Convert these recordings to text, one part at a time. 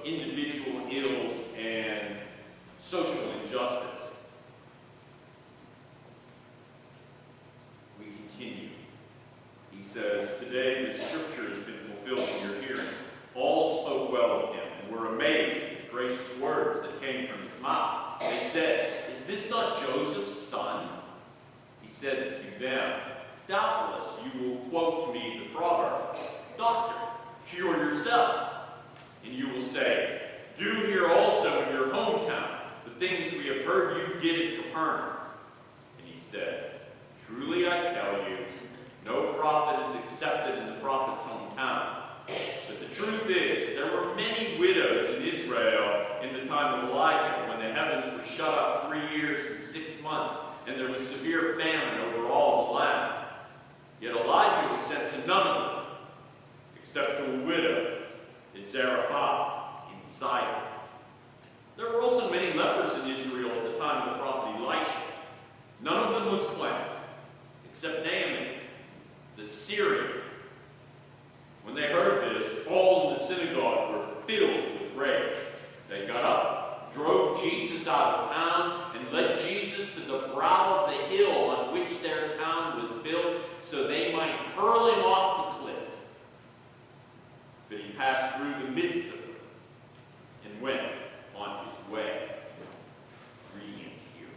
individual ills and social injustice. We continue. He says, "Today the scripture has been fulfilled in your hearing. All spoke well of him and were amazed at the gracious words that came from his mouth. They said, 'Is this not Joseph's son?' He said to them, 'Doubtless you will quote to me the proverb, "Doctor, cure yourself." And you will say, "Do here also in your hometown the things we have heard you did at Capernaum." And he said, "Truly I tell you, no prophet is accepted in the prophet's hometown. But the truth is, there were many widows in Israel in the time of Elijah, when the heavens were shut up 3 years and 6 months, and there was severe famine over all the land. Yet Elijah was sent to none of them, except to a widow in Zarephath in Sidon. There were also many lepers in Israel at the time of the prophet Elisha. None of them was cleansed, except Naaman, the Syrian. When they heard this, all in the synagogue were filled with rage. They got up, drove Jesus out of town, and led Jesus to the brow of the hill on which their town was built, so they might hurl him off the cliff. But he passed through the midst of them and went on his way. Readings here.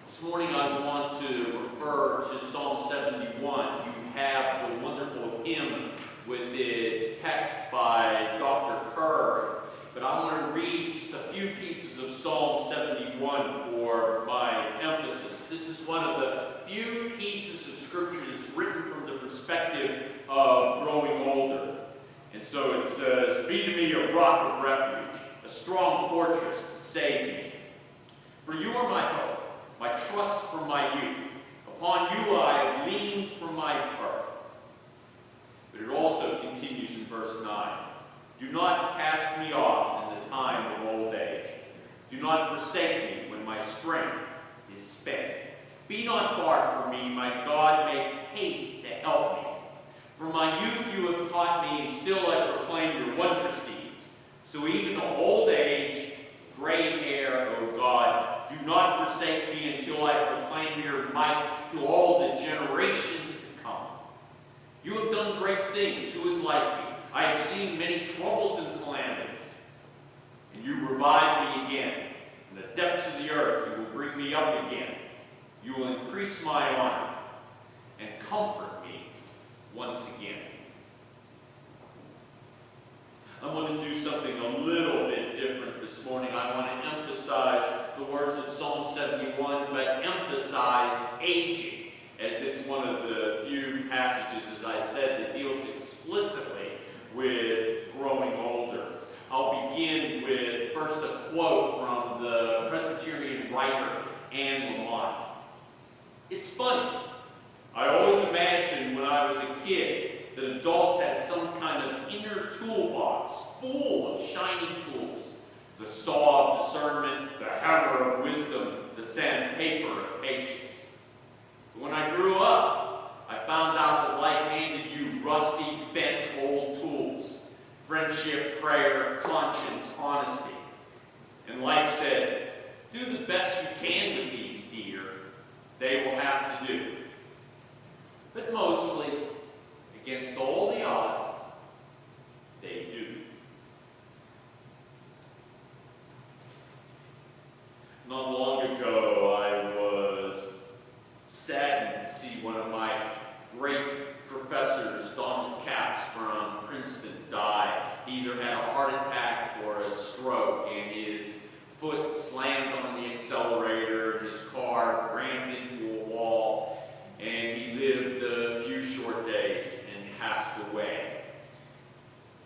This morning I want to refer to Psalm 71. You have the wonderful hymn with its text by Dr. Kerr. But I want to read just a few pieces of Psalm 71 for my emphasis. This is one of the few pieces of Scripture that's written from the perspective of growing older. And so it says, "Be to me a rock of refuge, a strong fortress to save me. For you are my hope, my trust from my youth. Upon you I have leaned from my birth." But it also continues in verse 9. "Do not cast me off in the time of old age. Do not forsake me when my strength is spent. Be not far from me, my God, make haste to help me. From my youth you have taught me, and still I proclaim your wondrous deeds. So even in old age, gray hair, O God, do not forsake me until I proclaim your might to all the generations to come. You have done great things. Who is like you? I have seen many troubles and calamities, and you revive me again. In the depths of the earth you will bring me up again. You will increase my honor and comfort me once again." I want to do something a little bit different this morning. I want to emphasize the words of Psalm 71, but emphasize aging, as it's one of the few passages, as I said, that deals explicitly with growing older. I'll begin with first a quote from the Presbyterian writer Anne Lamott. "It's funny. I always imagined when I was a kid that adults had some kind of inner toolbox full of shiny tools. The saw of discernment, the hammer of wisdom, the sandpaper of patience. But when I grew up, I found out that life handed you rusty, bent old tools. Friendship, prayer, conscience, honesty. And life said, 'Do the best you can with these, dear. They will have to do.' But mostly, against all the odds, they do." Not long ago, I was saddened to see one of my great professors, Donald Capps from Princeton, die. He either had a heart attack or a stroke, and his foot slammed on the accelerator, and his car rammed into a wall, and he lived a few short days and passed away.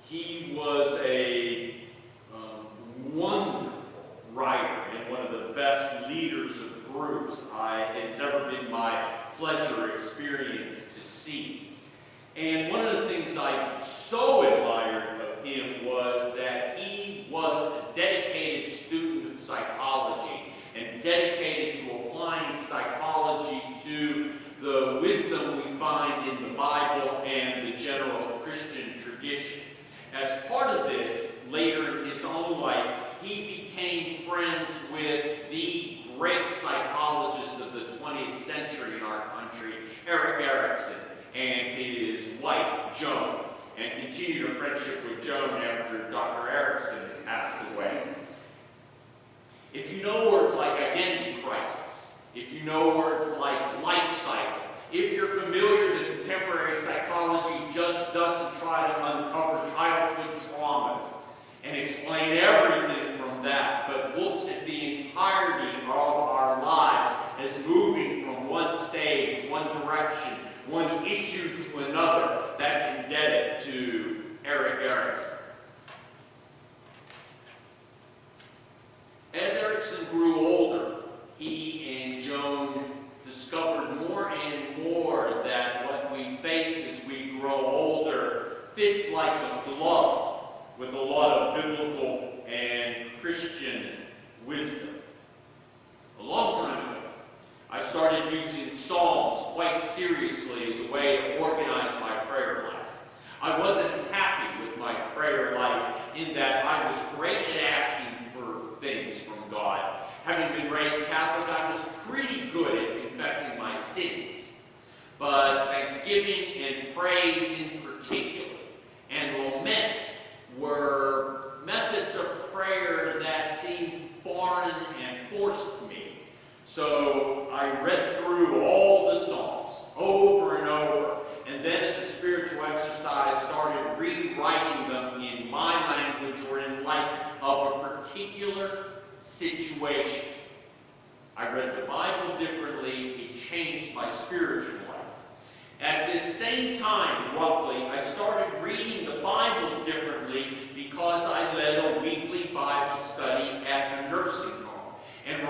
He was a wonderful writer and one of the best leaders of groups it has ever been my pleasure or experience to see. And one of the things I so admired of him was that he was a dedicated student of psychology and dedicated to applying psychology to the wisdom we find in the Bible and the general Christian tradition. with the great psychologist of the 20th century in our country, Erik Erikson, and his wife, Joan, and continued a friendship with Joan after Dr. Erikson passed away. If you know words like identity crisis, if you know words like life cycle, if you're familiar that contemporary psychology just doesn't try to uncover childhood traumas and explain everything from that, but looks at the entirety of our lives as moving from one stage, one direction, one issue to another, that's indebted to Erik Erikson. As Erikson grew older, he and Joan discovered more and more that what we face as we grow older fits like a glove with a lot of biblical and Christian wisdom. A long time ago, I started using Psalms quite seriously as a way to organize my prayer life. I wasn't happy with my prayer life in that I was great at asking for things from God. Having been raised Catholic, I was pretty good at confessing my sins. But thanksgiving and praise in particular, and lament, were methods of prayer that seemed foreign and forced to me. So I read through all the Psalms over and over, and then as a spiritual exercise started rewriting them in my language or in light of a particular situation. I read the Bible differently. It changed my spiritual life. At this same time, roughly, I started reading the Bible differently because I led a weekly Bible study at a nursing home and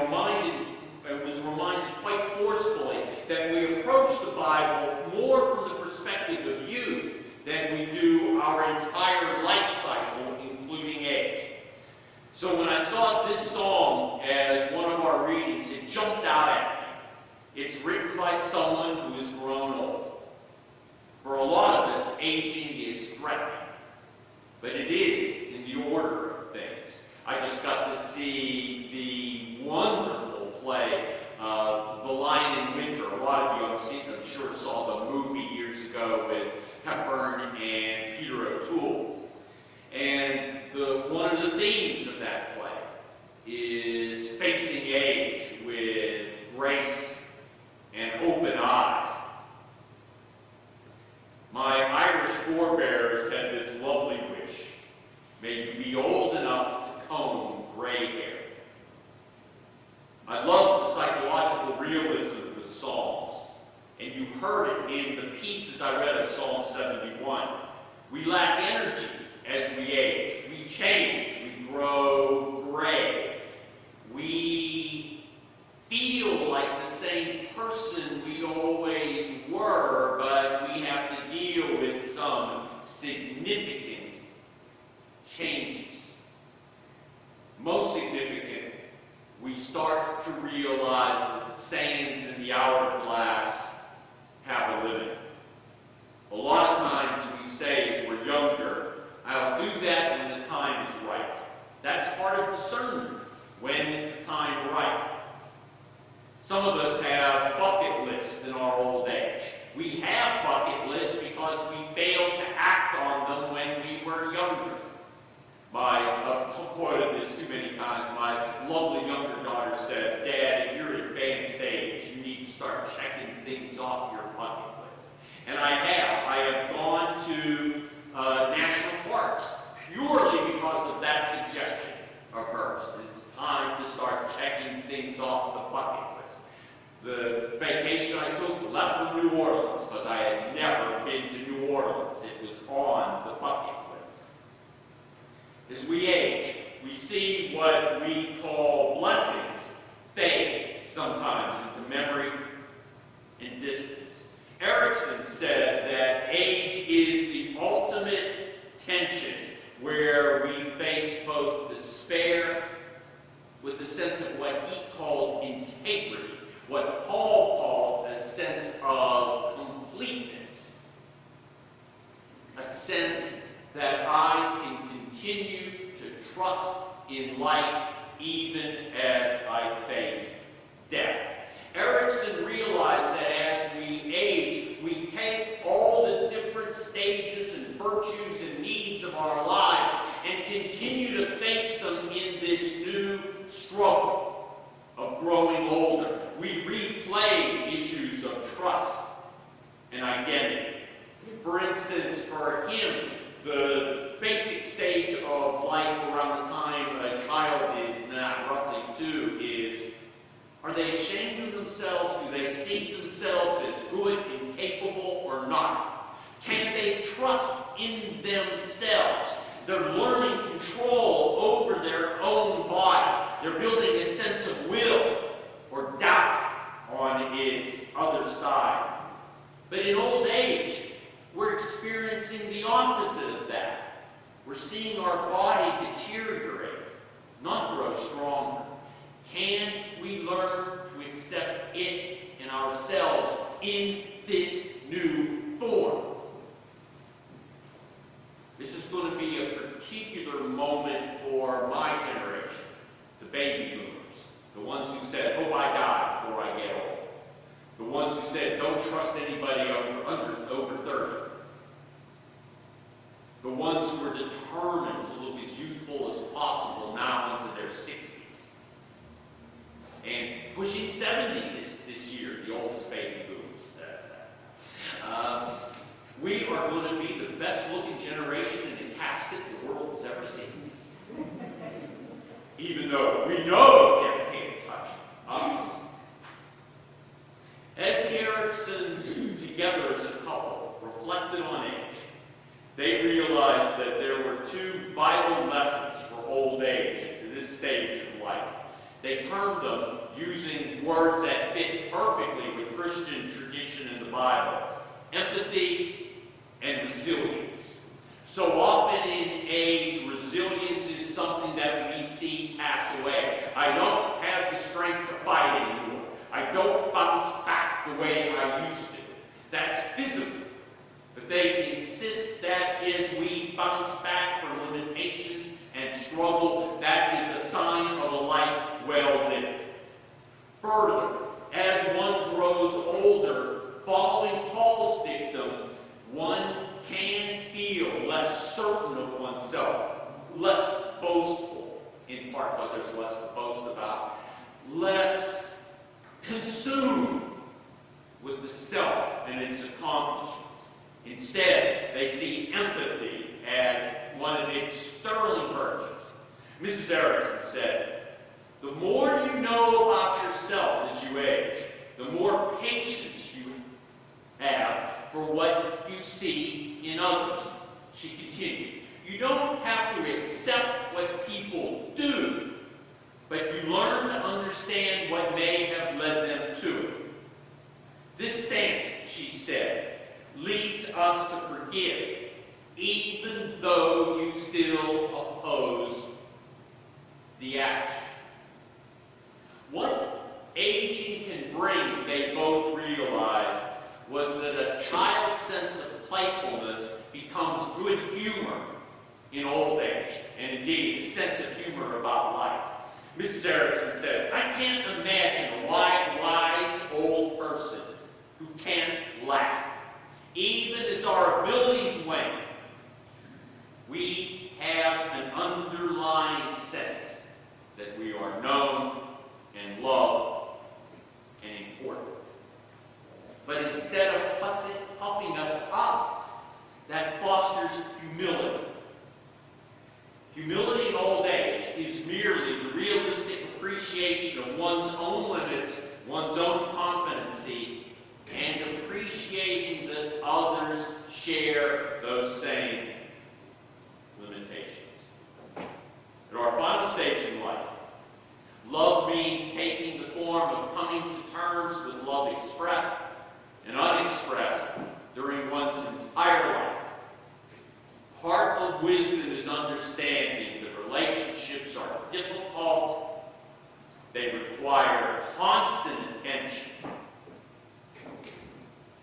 was reminded quite forcefully that we approach the Bible more from the perspective of youth than we do our entire life cycle, including age. So when I saw this psalm as one of our readings, it jumped out at me. It's written by someone who has grown old. For a lot of us, aging is threatening, but it is in the order of things. I just got to see the wonderful play The Lion in Winter. A lot of you I'm sure saw the movie years ago with Hepburn and Peter O'Toole. And one of the themes of that play is facing age with grace and open eyes. My Irish forebears had this lovely wish. May you be old enough to comb gray hair. I love the psychological realism of the Psalms, and you heard it in the pieces I read of Psalm 71. We lack energy as we age. We change. We grow gray. We feel like the same person we always were, but we have to deal with some significant changes. Most significant, we start to realize that the sands in the hourglass have a limit. A lot of times we say as we're younger, I'll do that when the time is right. That's part of discernment. When is the time right? Some of us have bucket lists in our old age. We have bucket lists because we failed to act on them when we were younger. I've quoted this too many times. My lovely younger daughter said, "Dad, at your advanced age, you need to start checking things off your bucket list." And I have. I have gone to national parks purely because of that suggestion of hers. It's time to start checking things off the bucket list. The vacation I took left from New Orleans because I had never been to New Orleans. It was on the bucket list. As we age, we see what we call blessings fade sometimes into memory and distance. Erikson said that age is the ultimate tension where we face both despair with the sense of what he called integrity, what Paul called a sense of completeness, a sense that I can continue to trust in life even as see themselves as good and capable or not? Can they trust in themselves? They're learning control over their own body. They're building a sense of will or doubt on its other side. But in old age, we're experiencing the opposite of that. We're seeing our body deteriorate, not grow stronger. Can we learn to accept it and ourselves in this new form? This is going to be a particular moment for my generation, the baby boomers, the ones who said, hope I die before I get old. The ones who said, don't trust anybody over 30. The ones who are determined to look as youthful as possible now into their 60s. And pushing 70 this year, the oldest baby boomers. We are going to be the best-looking generation in the casket the world has ever seen. Even though we know death can't touch us. As the Ericksons, together as a couple, reflected on age, they realized that there were two vital lessons for old age at this stage of life. They termed them, using words that fit perfectly with Christian tradition in the Bible, empathy and resilience. So often in age, resilience is something that we see pass away. I don't have the strength to fight anymore. I don't bounce back the way I used to. That's physical. But they insist that as we bounce back from limitations and struggle, that is a sign of a life well lived. Further, as one grows older, following Paul's dictum, one can feel less certain of oneself, less boastful, in part because there's less to boast about, less consumed with the self and its accomplishments. Instead, they see empathy as one of its sterling virtues. Mrs. Erickson said, the more you know about yourself as you age, the more patience you have for what you see in others. She continued, you don't have to accept what people do, but you learn to understand what may have led them to it. This stance, she said, leads us to forgive, even though you still oppose the action. What aging can bring, they both realized, was that a child's sense of playfulness becomes good humor in old age, and indeed a sense of humor about life. Mrs. Erickson said, I can't imagine a wise old person who can't laugh. Even as our abilities wane, we have an underlying sense that we are known and loved and important. But instead of puffing us up, that fosters humility. Humility in old age is merely the realistic appreciation of one's own limits, one's own competency, and appreciating that others share those same limitations. At our final stage in life, love means taking the form of coming to terms with love expressed and unexpressed during one's entire life. Part of wisdom is understanding that relationships are difficult. They require constant attention.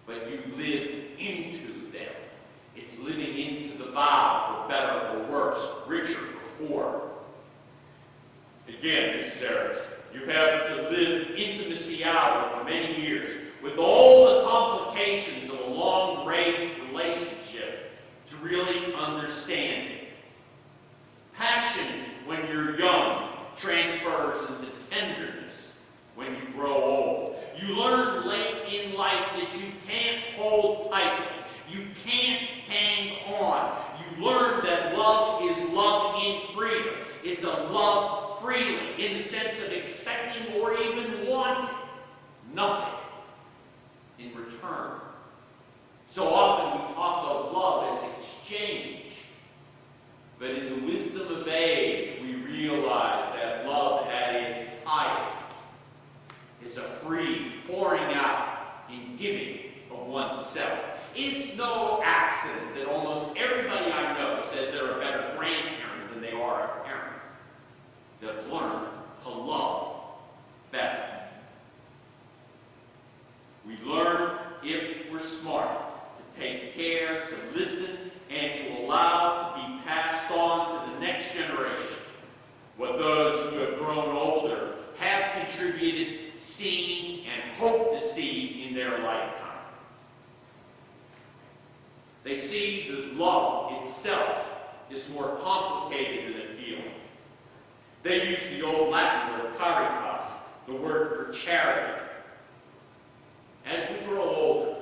But you live into them. It's living into the vow, for better or worse, richer or poorer. Again, Mrs. Erickson, you've had to live intimacy out over many years with all the complications of a long-range relationship to really understand it. Passion, when you're young, transfers into tenderness when you grow old. You learn late in life that you can't hold tightly. You can't hang on. You learn that love is love in freedom. It's a love freely, in the sense of expecting or even wanting nothing is a free pouring out and giving of oneself. It's no accident that almost everybody I know says they're a better grandparent than they are a parent. They've learned to love better. We learn, if we're smart, to take care, to listen, and to allow to be passed on to the next generation what those who have grown older have contributed, seen, and hope to see in their lifetime. They see that love itself is more complicated than a feeling. They use the old Latin word caritas, the word for charity. As we grow older,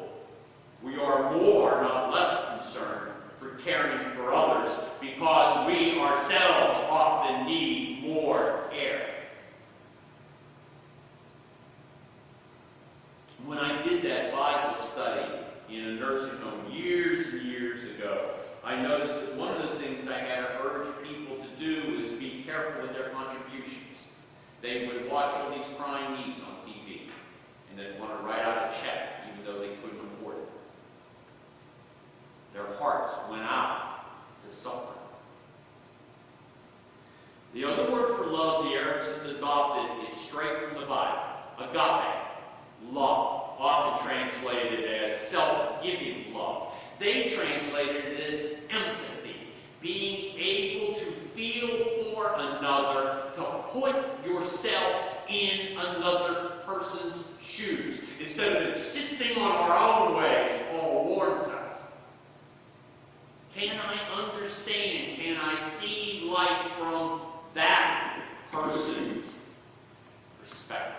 we are more, not less concerned for caring for others because we ourselves often need more care. When I did that Bible study in a nursing home years and years ago, I noticed that one of the things I had to urge people to do is be careful with their contributions. They would watch all these crime needs on TV, and they'd want to write out a check, even though they couldn't afford it. Their hearts went out to suffering. The other word for love the Ericksons adopted is straight from the Bible, agape, love, often translated as self-giving love. They translated it as empathy, being able to feel for another, to put yourself in another person's shoes. Instead of insisting on our own ways, Paul warns us. Can I understand? Can I see life from that person's perspective?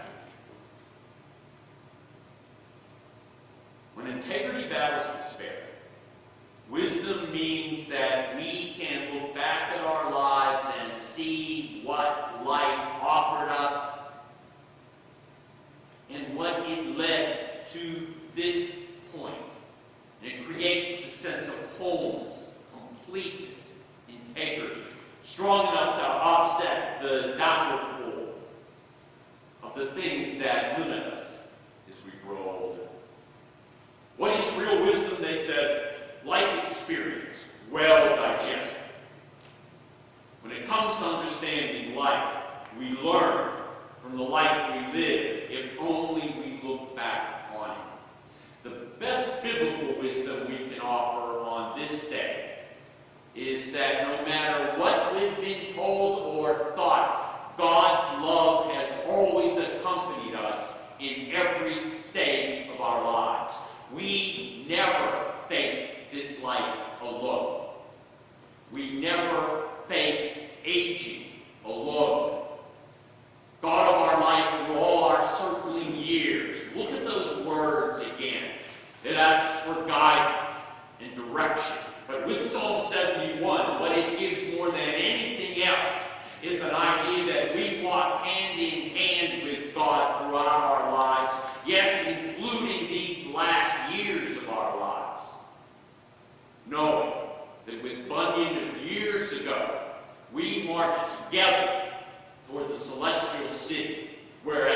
When integrity battles despair, wisdom means that we can look back at our lives and see what life offered us and what it led to this point. And it creates a sense of wholeness, completeness, integrity, strong enough to offset the downward pull of the things that limit us as we grow older. What is real wisdom? They said, life experience, well digested. When it comes to understanding life, we learn from the life we live if only we look back on it. The best biblical wisdom we can offer on this day is that no matter what we've been told or thought, God's love has always accompanied us in every stage of our lives. We never faced this life alone. We never faced aging alone. God of our life through all our circling years. Look at those words again. It asks for guidance and direction. But with Psalm 71, what it gives more than anything else is an idea that we walk hand in hand with God throughout our lives. Yes, including these last years of our lives. Knowing that with Bunyan of years ago, we marched together toward the celestial city, where